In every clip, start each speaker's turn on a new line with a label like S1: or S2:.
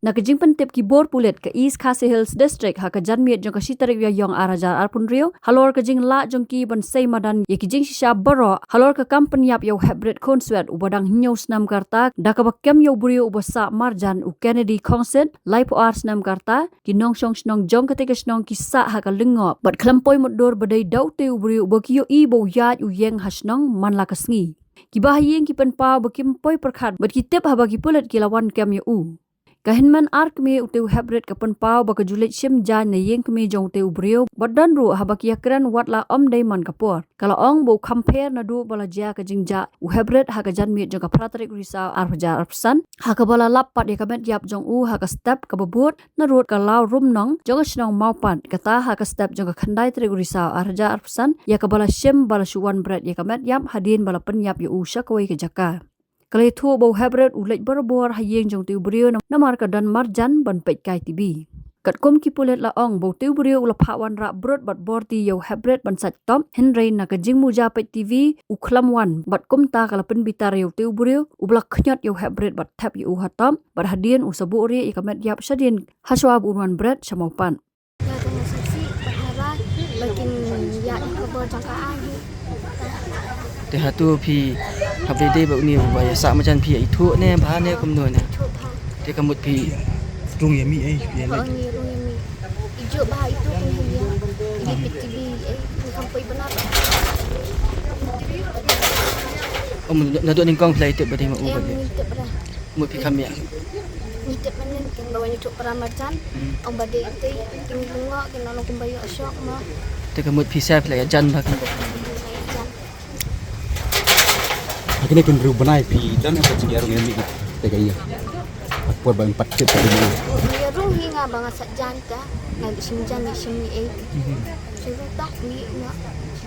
S1: Nakajing pentip ki bor pulet ke East Khasi Hills District ha ka janmiet jong ka sitarik ya yong arajar arpun rio halor ka jing la jong ki ban sei madan ye ki jing shisha Baroh halor ka Nongpynïap yo hybrid consuet ubadang hinyo snam karta da ka bakem yo burio ubasa marjan u Kennedy concert live art snam karta ki Shnong jong ka teka Shnong ki sa ha ka Lyngngoh bat klampoi Mutdur badai dau te burio bakiyo i bo yat u yeng ha Shnong man la ka Sngi ki bahayeng ki penpau bakim poi perkhat bat ki tep ha bagi pulet ki lawan kem yo u Kahinman ark me uteu hybrid kapan pau baka julit sim jan na yeng kami jong teu brio badan ru habaki yakran wat la day man kapor kalau ong bo compare na du bala ja ka jingja u hybrid ha ka jan me jong ka pratrik risa arpajar arpsan ha ka bala lapat ya kamet yap jong u ha ka step ka babut na rut ka law rum nong jong Shnong maupan kata ha ka step jong ka khandai trik risa arja arpsan ya ka bala sim bala shuan bread ya kamet yap hadin bala penyap yu u Kawei ke jaka Kalau itu bau hybrid ulet berbor hayeng jong tiu brio namar ka dan marjan ban pet kai tibi. Kat kom ki pulet la ong bau tiu brio ula phawan ra brot bat borti yo hybrid ban sat tom Hynrei na ka jing muja pet TV u khlam wan bat kom ta kala pen bitar yo tiu brio u blak khnyat yo hybrid bat tap yo hatam bat hadien u sabu ri ikamet yap sadien haswa buruan bread samaupan.
S2: Ya tengah sisi berharap bakin ya kebor jangkaan.
S3: Hatu pi habede ba uni ba ya sa macam pi itu ne ba ne kum no ne te kamut pi
S4: rung yami ai pi
S2: rung yami ijo ba itu kan ya di PTV kampoi benar
S3: na do ning kong play te ba de ma u ba de
S2: ngitip dah
S3: mu pi kam ya
S2: ngitip manen kan bawa itu peramacan om bade te Lyngngoh kan nolong kembali syok mah
S3: te kamut pi sa play jan ba kan
S4: Kini kan rubanai pi dan apa sih yarung yami tega iya buat bang 4 cip tadi
S2: yarung hinga bang sak janta na simjan ni simi sudah tak ni nak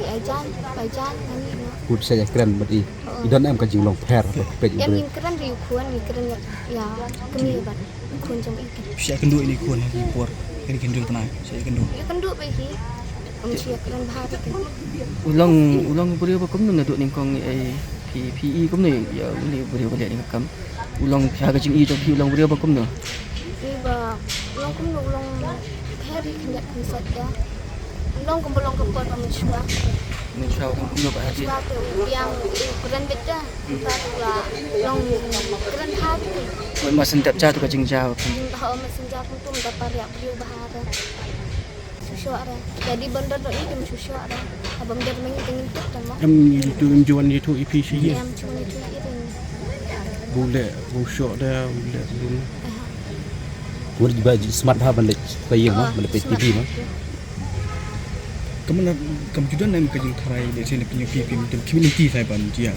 S2: di ajan ni
S4: buat saya keren berarti idan am ka jinglong per pe
S2: em yin keren riu kuan ni keren ya kemi ban kun jam iki
S4: saya kendu ini kuan di por ini kendu tenang saya kendu
S2: ya kendu pe hi sia keren bahar
S3: ulang brio ba kum no na do ning kong ai PE cũng này giờ này bữa bữa này cầm ulang hai cái chừng y trong khi ulang bữa bao cũng nữa
S2: đi bà ulang cũng được ulang carry khanyat khanyat ya ulang cũng kepot kami semua
S3: mình sao không được phải gì
S2: suatu yang keren beda satu lah ulang keren hati
S3: mình mà xin tập cha tụi cái chừng chào
S2: họ mà xin jawab itu mendapat ya beliau bahara susu ada jadi bandar doi itu susu ada abang dia main tingin tu sama
S4: em itu juan itu IP sih
S2: em cuma itu iring
S4: boleh busuk dah boleh boleh dibagi smart ha balik kayak mah balik TV mah kamu juga nam kerja tharai di sini punya PP community saya ban dia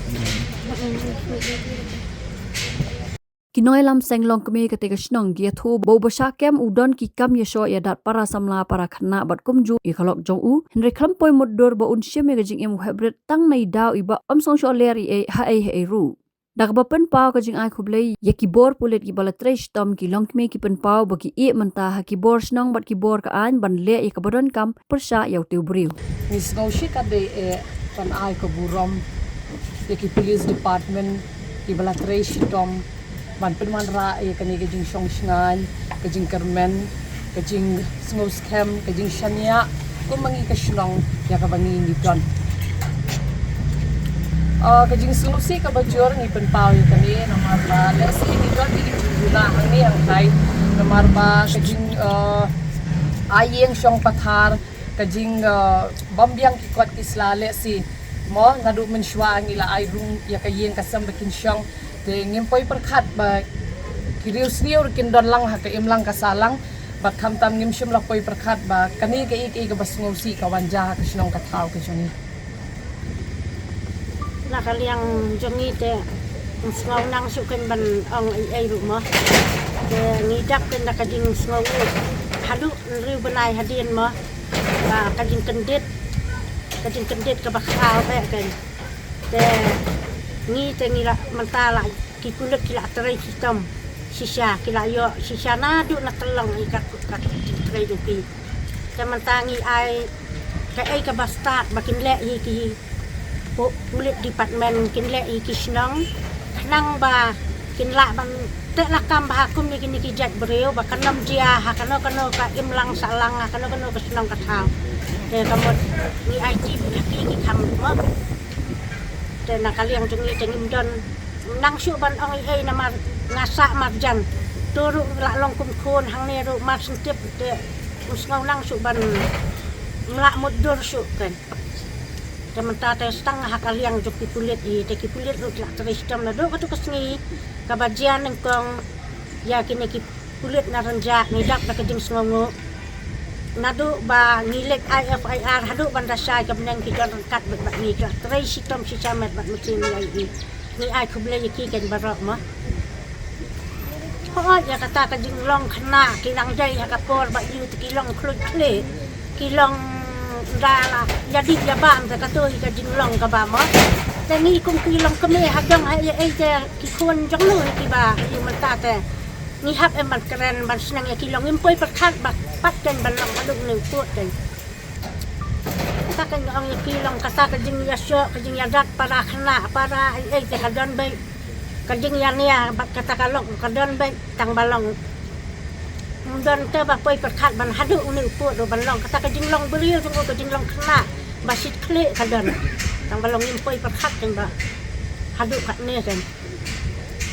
S1: Kinoi lam senglong kami ketika Shnong dia thu bau beshakem udon ki kam yesho ya dat para samla para khna bat kumju i khalok jong u Hynrei klampoi Mutdur ba un sheme ga jing em hybrid tang nei daw iba song sho leri e ha e ru dak ba pen pau ka jing ai khublei ye ki bor pulet ki bala tresh tom ki long kme ki pen pau ba ki e manta ha ki bor Shnong bat ki bor ka an ban le e ka bodon kam persha yaw teu briu
S5: ni snaushi ka de e pan ai ko burom ye ki police department ki bala tresh tom man penman ra e kani ke jing Shnong ke jing kermen ke jing sngus kem ke jing shania ko mangi ke Shnong ya ka bangi ni don ke jing snusi ka bajor ni pen pau ya kani nomor ba les ni don ni jula ni ang kai nomor ba ke jing ayeng Shong pathar ke jing bambiang ki kot islale si mo ngadu menshwa ngila ai rung ya ka yeng kasam bakin Shong te ngimpoi perkhat ba kirius niur kin don lang ha ka imlang kasalang ba khamtam ngimshim la poi perkhat ba kani ke ik bas ngosi ka wanja ka Shnong ka thau ke joni
S6: la kaliang jongi te ngau nang suken ban ong ai ru mo te ngidak ken ka jing ngau halu riu banai hadien mo ba ka jing kendit ka ba khao pe ken te ni tengira mentala ki kulit kila terai sistem sisa kila yo sisa na du na telang ikat terai du pi temantangi ai ka basta makin le hi ki kulit department kin le hi ki Shnong nang ba kin la ban te la kam ba kum ni kin ki jat breu ba kanam dia ha kano ka imlang salang ha kano ka Shnong ka thau te kamot ni IT ki kam mo te na kaliang jungi tengim don nang syu ban ong ei na mar ngasa marjan turu la long kum khon hang ne ru mar sintip te usngau nang syu ban mla Mutdur syu kan te menta te stang ha kaliang juk kulit I te kulit ru la tristam na do ka tu Sngi ka bajian nang kong ya kini kulit na ranja ni dak na kajing Snong nadu ba ngilek IFIR hadu ban rasai ka benang ki jan kat bat ni ka tristam si chamet bat mutin ni ai kuble ki kan Baroh ma oh ya kata kajing long khna kilang jai ha ka por ba yu kilong klut kle kilong dala jadi ya bam ta ka to ka jing long ka ba mo te ni kum kilong kame ha dang ha ai te ki khon jong lu ki ba yu man ta te ni hap em ban keren ban Snang ya kilong im poi pat khat ba pat kan ban long adung nu pot kan ta kan ong ya kilong kata ka jing ya syo ka jing ya dak para khna para ai te ka don bai ka jing ya nia bat kata ka long ka don bai tang balong don te ba poi pat khat ban hadu nu pot do ban long kata ka jing long beriu jong ka jing long khna ba sit kle ka don tang balong im poi pat khat kan ba hadu ka ne kan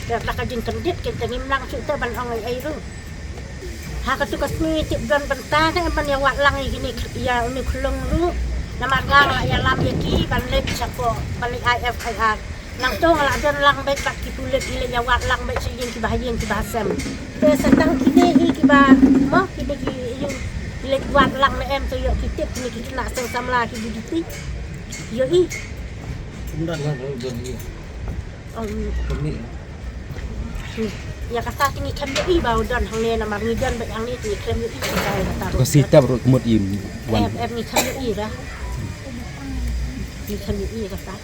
S6: dak la ka jing kendit kan tengim lang su te ban ong ai ru ha ka tu ka Sngi tip don ban ta ka ban ya wat lang gini ya uni khulung ru na margang ya lam ya ki ban le sapo ban IFIR lang tong la don lang bet bat ki pulet ile ya wat lang bet yin ki bahayin ki basam te setang kini ki ba mo ki ki yin ile wat lang na em to yo ki tip ni ki na sang samla ki buditi yo I ya kata tinggi kami I bau don hang ne na mar ni don bet hang ni tinggi kami I kata
S4: Ko sita bro kumot im wan.
S6: em ni kami I dah ni kami I kata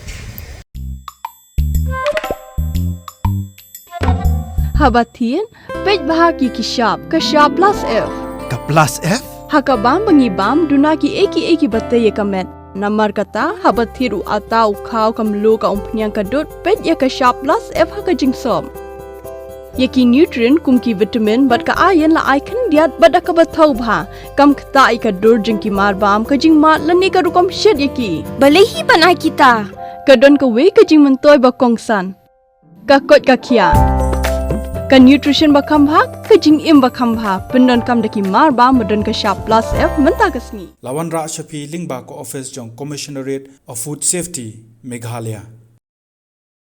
S7: Habatin, pej bahagi kishap, kashap plus F.
S8: Ka plus F?
S7: Hakabam bangibam dunaki eki batay kamet. Namar kata habathiru atau kau kamlu ka umpnyang kadut pej ya kashap plus F hakajing som. Yaki nutrient kumki vitamin bat ka ayan la aikan diat bat akabathau bha kam kata ikadur jingki marbam kajing mat lani ka rukom shed yaki. Balehi banai kita. Kadon Kawei kajing mentoy bakongsan. Kakot kakia. Ka nutrition bakam bha kajing im bakam bha pendon kam daki marbam medon ka sharp plus F menta ka Sngi.
S9: Lawan Ra Shapi Lingba ko office jong Commissionerate of Food Safety Meghalaya.